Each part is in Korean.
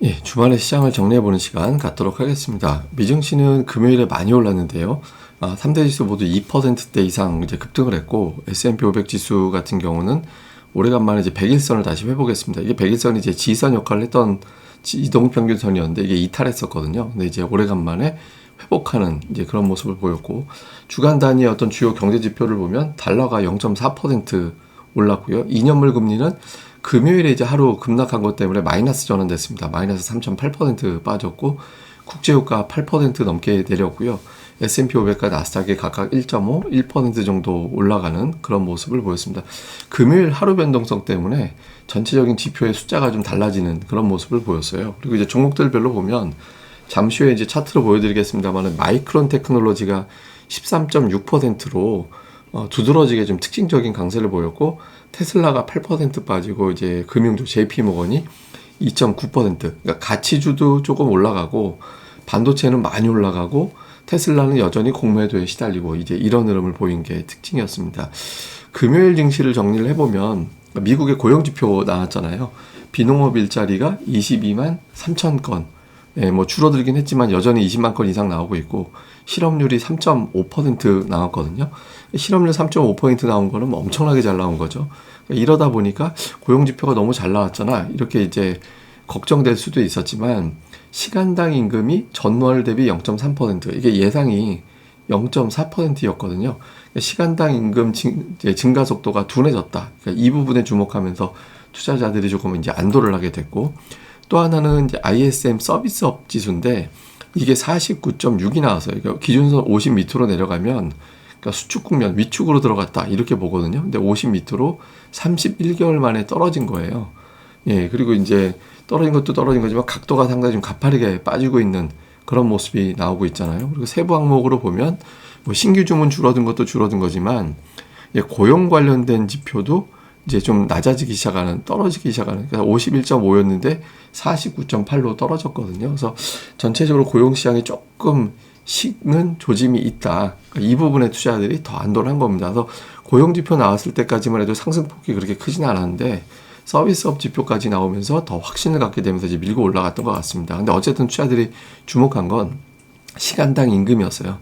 예, 주말에 시장을 정리해보는 시간 갖도록 하겠습니다. 미증시는 금요일에 많이 올랐는데요. 3대 지수 모두 2%대 이상 이제 급등을 했고, S&P 500 지수 같은 경우는 오래간만에 이제 100일선을 다시 회복했습니다. 이게 100일선이 이제 지지선 역할을 했던 이동평균선이었는데 이게 이탈했었거든요. 근데 이제 오래간만에 회복하는 이제 그런 모습을 보였고, 주간 단위의 어떤 주요 경제 지표를 보면 달러가 0.4% 올랐고요. 2년물 금리는 금요일에 이제 하루 급락한 것 때문에 마이너스 전환됐습니다. 마이너스 3.8% 빠졌고, 국제유가 8% 넘게 내렸고요. S&P 500과 나스닥이 각각 1.5, 1% 정도 올라가는 그런 모습을 보였습니다. 금요일 하루 변동성 때문에 전체적인 지표의 숫자가 좀 달라지는 그런 모습을 보였어요. 그리고 이제 종목들별로 보면 잠시 후에 이제 차트로 보여드리겠습니다만 마이크론 테크놀로지가 13.6%로 두드러지게 좀 특징적인 강세를 보였고, 테슬라가 8% 빠지고 이제 금융주 JP모건이 2.9%, 그러니까 가치주도 조금 올라가고 반도체는 많이 올라가고 테슬라는 여전히 공매도에 시달리고 이제 이런 흐름을 보인 게 특징이었습니다. 금요일 증시를 정리를 해보면 미국의 고용지표 나왔잖아요. 비농업 일자리가 22만 3천 건. 예, 뭐 줄어들긴 했지만 여전히 20만 건 이상 나오고 있고, 실업률이 3.5% 나왔거든요. 실업률 3.5% 나온 거는 뭐 엄청나게 잘 나온 거죠. 이러다 보니까 고용지표가 너무 잘 나왔잖아, 이렇게 이제 걱정될 수도 있었지만, 시간당 임금이 전월 대비 0.3%, 이게 예상이 0.4%였거든요. 시간당 임금 증가 속도가 둔해졌다. 그러니까 이 부분에 주목하면서 투자자들이 조금 이제 안도를 하게 됐고, 또 하나는 이제 ISM 서비스업 지수인데 이게 49.6이 나왔어요. 그러니까 기준선 50 밑으로 내려가면, 그러니까 수축 국면 위축으로 들어갔다 이렇게 보거든요. 근데 50 밑으로 31개월 만에 떨어진 거예요. 예, 그리고 이제 떨어진 것도 떨어진 거지만 각도가 상당히 좀 가파르게 빠지고 있는 그런 모습이 나오고 있잖아요. 그리고 세부 항목으로 보면 뭐 신규 주문 줄어든 것도 줄어든 거지만, 예, 고용 관련된 지표도 이제 좀 낮아지기 시작하는, 떨어지기 시작하는, 그러니까 51.5였는데 49.8로 떨어졌거든요. 그래서 전체적으로 고용 시장이 조금 식는 조짐이 있다. 그러니까 이 부분에 투자자들이 더 안도를 한 겁니다. 그래서 고용 지표 나왔을 때까지만 해도 상승폭이 그렇게 크지는 않았는데 서비스업 지표까지 나오면서 더 확신을 갖게 되면서 이제 밀고 올라갔던 것 같습니다. 근데 어쨌든 투자자들이 주목한 건 시간당 임금이었어요.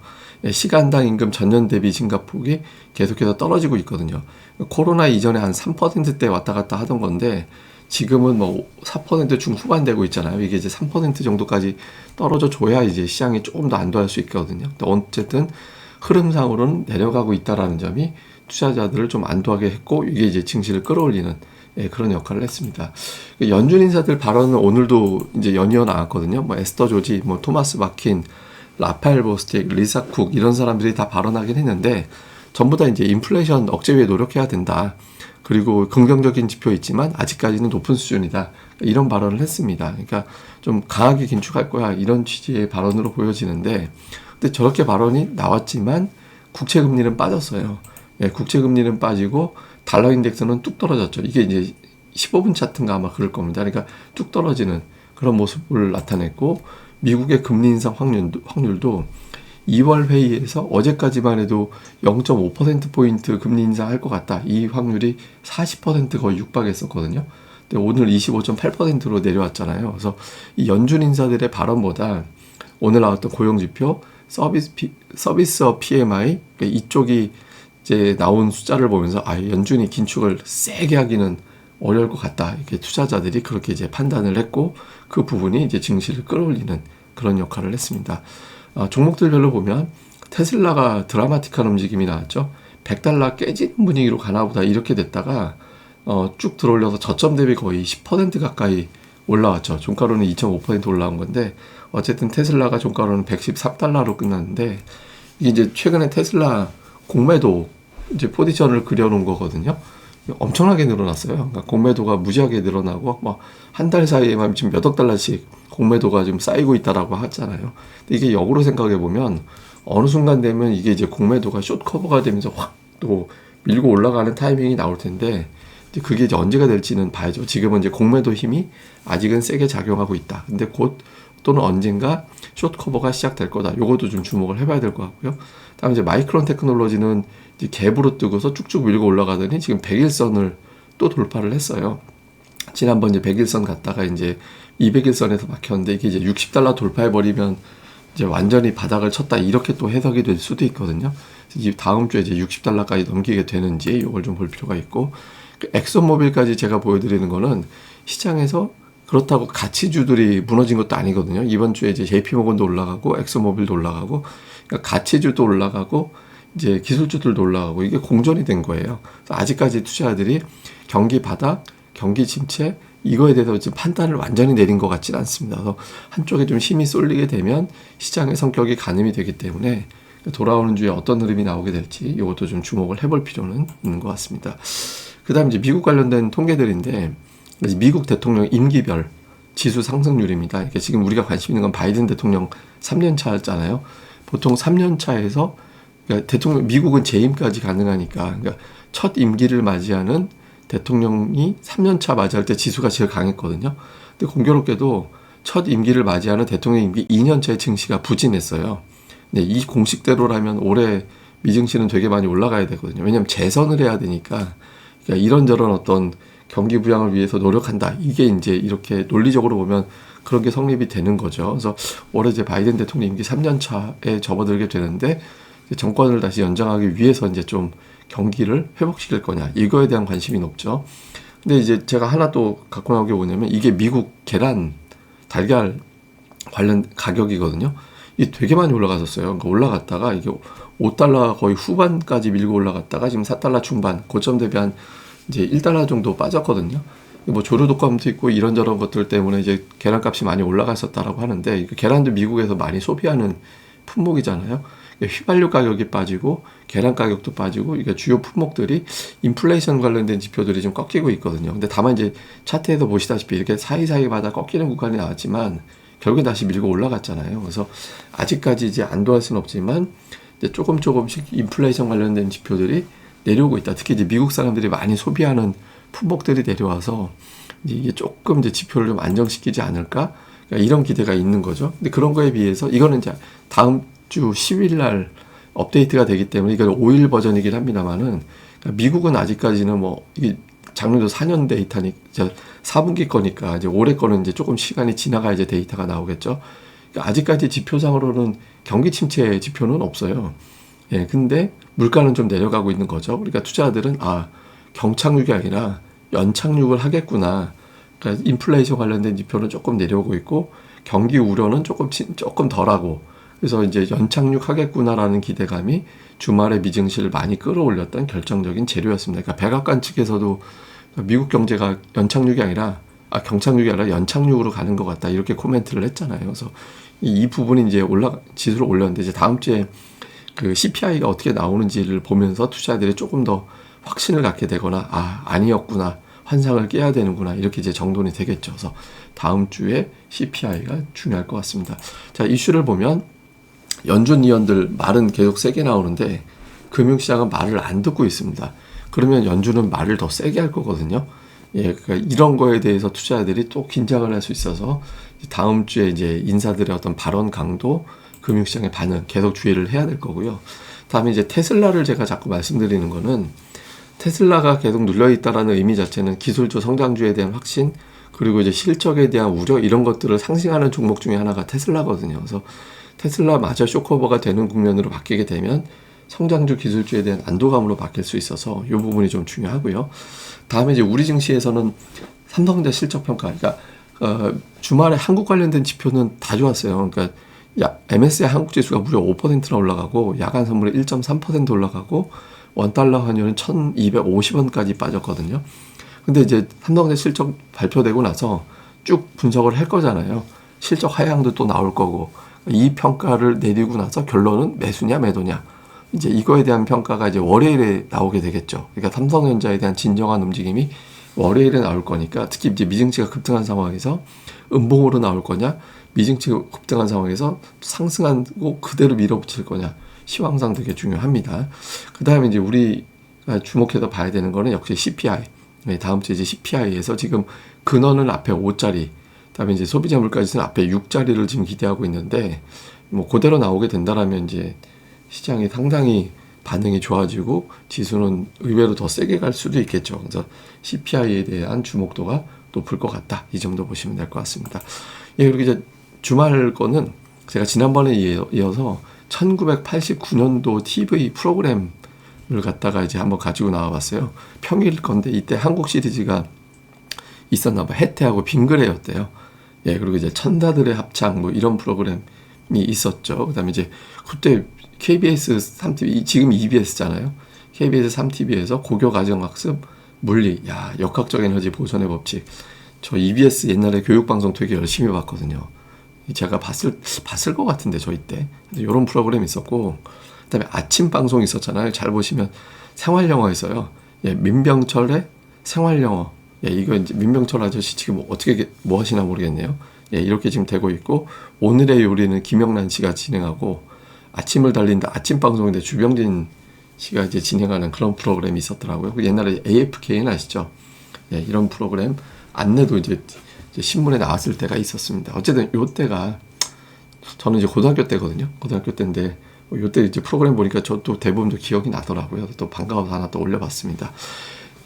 시간당 임금 전년 대비 증가폭이 계속해서 떨어지고 있거든요. 코로나 이전에 한 3%대 왔다 갔다 하던 건데 지금은 뭐 4% 중후반 되고 있잖아요. 이게 이제 3% 정도까지 떨어져 줘야 이제 시장이 조금 더 안도할 수 있거든요. 어쨌든 흐름상으로는 내려가고 있다라는 점이 투자자들을 좀 안도하게 했고, 이게 이제 증시를 끌어올리는, 예, 그런 역할을 했습니다. 연준 인사들 발언은 오늘도 이제 연이어 나왔거든요. 뭐 에스더 조지, 뭐 토마스 마킨, 라파엘 보스틱, 리사 쿡 이런 사람들이 다 발언하긴 했는데 전부 다 이제 인플레이션 억제 위해 노력해야 된다. 그리고 긍정적인 지표 있지만 아직까지는 높은 수준이다. 이런 발언을 했습니다. 그러니까 좀 강하게 긴축할 거야, 이런 취지의 발언으로 보여지는데, 근데 저렇게 발언이 나왔지만 국채 금리는 빠졌어요. 예, 국채 금리는 빠지고 달러 인덱스는 뚝 떨어졌죠. 이게 이제 15분 차트인가 아마 그럴 겁니다. 그러니까 뚝 떨어지는 그런 모습을 나타냈고, 미국의 금리 인상 확률도 2월 회의에서 어제까지만 해도 0.5%포인트 금리 인상할 것 같다, 이 확률이 40% 거의 육박했었거든요. 근데 오늘 25.8%로 내려왔잖아요. 그래서 이 연준 인사들의 발언보다 오늘 나왔던 고용지표, 서비스업 PMI, 그러니까 이쪽이 이제 나온 숫자를 보면서 연준이 긴축을 세게 하기는 어려울 것 같다, 이렇게 투자자들이 그렇게 이제 판단을 했고, 그 부분이 이제 증시를 끌어올리는 그런 역할을 했습니다. 종목들별로 보면 테슬라가 드라마틱한 움직임이 나왔죠. 100달러 깨지는 분위기로 가나보다 이렇게 됐다가 쭉 들어올려서 저점 대비 거의 10% 가까이 올라왔죠. 종가로는 2.5% 올라온 건데, 어쨌든 테슬라가 종가로는 113달러로 끝났는데, 이게 이제 최근에 테슬라 공매도 이제 포지션을 그려놓은 거거든요. 엄청나게 늘어났어요. 그러니까 공매도가 무지하게 늘어나고 뭐 한 달 사이에만 지금 몇억 달러씩 공매도가 좀 쌓이고 있다라고 하잖아요. 근데 이게 역으로 생각해 보면 어느 순간 되면 이게 이제 공매도가 숏 커버가 되면서 확 또 밀고 올라가는 타이밍이 나올 텐데, 이제 그게 이제 언제가 될지는 봐야죠. 지금은 이제 공매도 힘이 아직은 세게 작용하고 있다. 근데 곧 또는 언젠가 숏 커버가 시작될 거다. 요것도 좀 주목을 해봐야 될 것 같고요. 다음 이제 마이크론 테크놀로지는 이제 갭으로 뜨고서 쭉쭉 밀고 올라가더니 지금 100일선을 또 돌파를 했어요. 지난번 이제 100일선 갔다가 이제 200일선에서 막혔는데 이게 이제 60달러 돌파해버리면 이제 완전히 바닥을 쳤다 이렇게 또 해석이 될 수도 있거든요. 이 다음 주에 이제 60달러까지 넘기게 되는지 이걸 좀 볼 필요가 있고, 그 엑슨모빌까지 제가 보여드리는 거는 시장에서 그렇다고 가치주들이 무너진 것도 아니거든요. 이번 주에 이제 JP모건도 올라가고 엑슨모빌도 올라가고, 그러니까 가치주도 올라가고 이제 기술주들도 올라가고 이게 공존이 된 거예요. 아직까지 투자자들이 경기 바닥, 경기 침체 이거에 대해서 지금 판단을 완전히 내린 것 같지는 않습니다. 그래서 한쪽에 좀 힘이 쏠리게 되면 시장의 성격이 가늠이 되기 때문에 돌아오는 주에 어떤 흐름이 나오게 될지 이것도 좀 주목을 해볼 필요는 있는 것 같습니다. 그 다음 이제 미국 관련된 통계들인데, 미국 대통령 임기별 지수 상승률입니다. 그러니까 지금 우리가 관심 있는 건 바이든 대통령 3년 차였잖아요. 보통 3년 차에서 그러니까 대통령 미국은 재임까지 가능하니까, 그러니까 첫 임기를 맞이하는 대통령이 3년 차 맞이할 때 지수가 제일 강했거든요. 근데 공교롭게도 첫 임기를 맞이하는 대통령 임기 2년 차의 증시가 부진했어요. 네, 이 공식대로라면 올해 미증시는 되게 많이 올라가야 되거든요. 왜냐하면 재선을 해야 되니까, 그러니까 이런저런 어떤 경기 부양을 위해서 노력한다. 이게 이제 이렇게 논리적으로 보면 그런 게 성립이 되는 거죠. 그래서 올해 이제 바이든 대통령 임기 3년 차에 접어들게 되는데, 정권을 다시 연장하기 위해서 이제 좀 경기를 회복시킬 거냐, 이거에 대한 관심이 높죠. 근데 이제 제가 하나 또 갖고 나온 게 뭐냐면, 이게 미국 계란, 달걀 관련 가격이거든요. 이게 되게 많이 올라갔었어요. 그러니까 올라갔다가 이게 5달러 거의 후반까지 밀고 올라갔다가 지금 4달러 중반, 고점 대비 한 이제 1달러 정도 빠졌거든요. 뭐 조류 독감도 있고 이런저런 것들 때문에 이제 계란값이 많이 올라갔었다라고 하는데, 계란도 미국에서 많이 소비하는 품목이잖아요. 휘발유 가격이 빠지고 계란 가격도 빠지고, 이게 주요 품목들이 인플레이션 관련된 지표들이 좀 꺾이고 있거든요. 근데 다만 이제 차트에서 보시다시피 이렇게 사이사이마다 꺾이는 구간이 나왔지만 결국에 다시 밀고 올라갔잖아요. 그래서 아직까지 이제 안도할 수는 없지만 이제 조금씩 인플레이션 관련된 지표들이 내려오고 있다. 특히 이제 미국 사람들이 많이 소비하는 품목들이 내려와서 이제 이게 조금 이제 지표를 좀 안정시키지 않을까? 그러니까 이런 기대가 있는 거죠. 근데 그런 거에 비해서 이거는 이제 다음 주 10일 날 업데이트가 되기 때문에 이건 5일 버전이긴 합니다만은, 그러니까 미국은 아직까지는 뭐 이게 작년도 4년 데이터니 4분기 거니까 이제 올해 거는 이제 조금 시간이 지나가 이제 데이터가 나오겠죠. 그러니까 아직까지 지표상으로는 경기 침체 지표는 없어요. 예, 근데 물가는 좀 내려가고 있는 거죠. 그러니까 투자자들은 경착륙이 아니라 연착륙을 하겠구나. 그러니까 인플레이션 관련된 지표는 조금 내려오고 있고 경기 우려는 조금 덜하고, 그래서 이제 연착륙하겠구나라는 기대감이 주말에 미증시를 많이 끌어올렸던 결정적인 재료였습니다. 그러니까 백악관 측에서도 미국 경제가 경착륙이 아니라 연착륙으로 가는 것 같다, 이렇게 코멘트를 했잖아요. 그래서 이 부분이 이제 지수를 올렸는데, 이제 다음 주에 그 CPI가 어떻게 나오는지를 보면서 투자자들이 조금 더 확신을 갖게 되거나, 아니었구나, 환상을 깨야 되는구나, 이렇게 이제 정돈이 되겠죠. 그래서 다음 주에 CPI가 중요할 것 같습니다. 자, 이슈를 보면 연준 위원들 말은 계속 세게 나오는데 금융시장은 말을 안 듣고 있습니다. 그러면 연준은 말을 더 세게 할 거거든요. 예, 그러니까 이런 거에 대해서 투자자들이 또 긴장을 할 수 있어서 다음 주에 이제 인사들의 어떤 발언 강도, 금융시장의 반응 계속 주의를 해야 될 거고요. 다음에 이제 테슬라를 제가 자꾸 말씀드리는 거는, 테슬라가 계속 눌려있다라는 의미 자체는 기술주 성장주에 대한 확신, 그리고 이제 실적에 대한 우려, 이런 것들을 상징하는 종목 중에 하나가 테슬라거든요. 그래서 테슬라마저 쇼커버가 되는 국면으로 바뀌게 되면 성장주 기술주에 대한 안도감으로 바뀔 수 있어서 이 부분이 좀 중요하고요. 다음에 이제 우리 증시에서는 삼성전자 실적 평가, 그러니까 주말에 한국 관련된 지표는 다 좋았어요. 그러니까 MSCI 한국 지수가 무려 5%나 올라가고, 야간 선물이 1.3% 올라가고, 원달러 환율은 1250원까지 빠졌거든요. 근데 이제 삼성전자 실적 발표되고 나서 쭉 분석을 할 거잖아요. 실적 하향도 또 나올 거고, 이 평가를 내리고 나서 결론은 매수냐 매도냐, 이제 이거에 대한 평가가 이제 월요일에 나오게 되겠죠. 그러니까 삼성전자에 대한 진정한 움직임이 월요일에 나올 거니까, 특히 이제 미증시가 급등한 상황에서 음봉으로 나올 거냐, 미증시가 급등한 상황에서 상승하고 그대로 밀어붙일 거냐, 시황상 되게 중요합니다. 그 다음에 이제 우리가 주목해서 봐야 되는 거는 역시 CPI. 다음 주에 이제 CPI에서 지금 근원은 앞에 5자리, 그다음에 이제 소비자 물가지수는 앞에 6자리를 지금 기대하고 있는데, 뭐 그대로 나오게 된다라면 이제 시장이 상당히 반응이 좋아지고 지수는 의외로 더 세게 갈 수도 있겠죠. 그래서 CPI에 대한 주목도가 높을 것 같다. 이 정도 보시면 될 것 같습니다. 예, 그리고 이제 주말 거는 제가 지난번에 이어서 1989년도 TV 프로그램을 갖다가 이제 한번 가지고 나와봤어요. 평일 건데 이때 한국 시리즈가 있었나 봐. 해태하고 빙그레였대요. 예, 그리고 이제 천사들의 합창 뭐 이런 프로그램이 있었죠. 그다음에 이제 그때 KBS 3TV 지금 EBS잖아요. KBS 3TV에서 고교 가정학습 물리, 야, 역학적 에너지 보존의 법칙. 저 EBS 옛날에 교육방송 되게 열심히 봤거든요. 제가 봤을 것 같은데, 저희 때. 이런 프로그램이 있었고, 그 다음에 아침 방송 있었잖아요. 잘 보시면 생활영어 있어요. 예, 민병철의 생활영어. 예, 이거 이제 민병철 아저씨 지금 어떻게, 뭐 하시나 모르겠네요. 예, 이렇게 지금 되고 있고, 오늘의 요리는 김영란 씨가 진행하고, 아침을 달린다 아침 방송인데 주병진 씨가 이제 진행하는 그런 프로그램이 있었더라고요. 옛날에 AFK는 아시죠? 예, 이런 프로그램 안내도 이제 신문에 나왔을 때가 있었습니다. 어쨌든 요때가 저는 이제 고등학교 때거든요. 고등학교 때인데 요때 이제 프로그램 보니까 저도 대부분도 기억이 나더라고요. 또 반가워서 하나 또 올려봤습니다.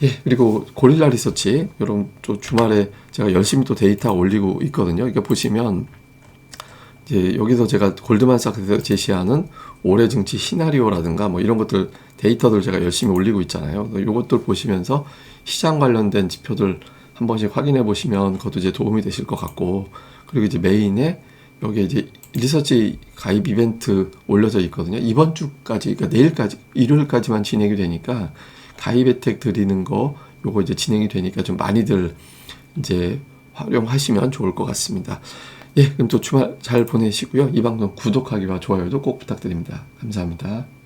예, 그리고 고릴라 리서치 이런 또 주말에 제가 열심히 또 데이터 올리고 있거든요. 이거 보시면 이제 여기서 제가 골드만삭스에서 제시하는 올해 증시 시나리오라든가 뭐 이런 것들 데이터들 제가 열심히 올리고 있잖아요. 이것들 보시면서 시장 관련된 지표들 한 번씩 확인해 보시면 그것도 이제 도움이 되실 것 같고, 그리고 이제 메인에 여기 이제 리서치 가입 이벤트 올려져 있거든요. 이번 주까지, 그러니까 내일까지, 일요일까지만 진행이 되니까 가입 혜택 드리는 거 요거 이제 진행이 되니까 좀 많이들 이제 활용하시면 좋을 것 같습니다. 예, 그럼 또 주말 잘 보내시고요. 이 방송 구독하기와 좋아요도 꼭 부탁드립니다. 감사합니다.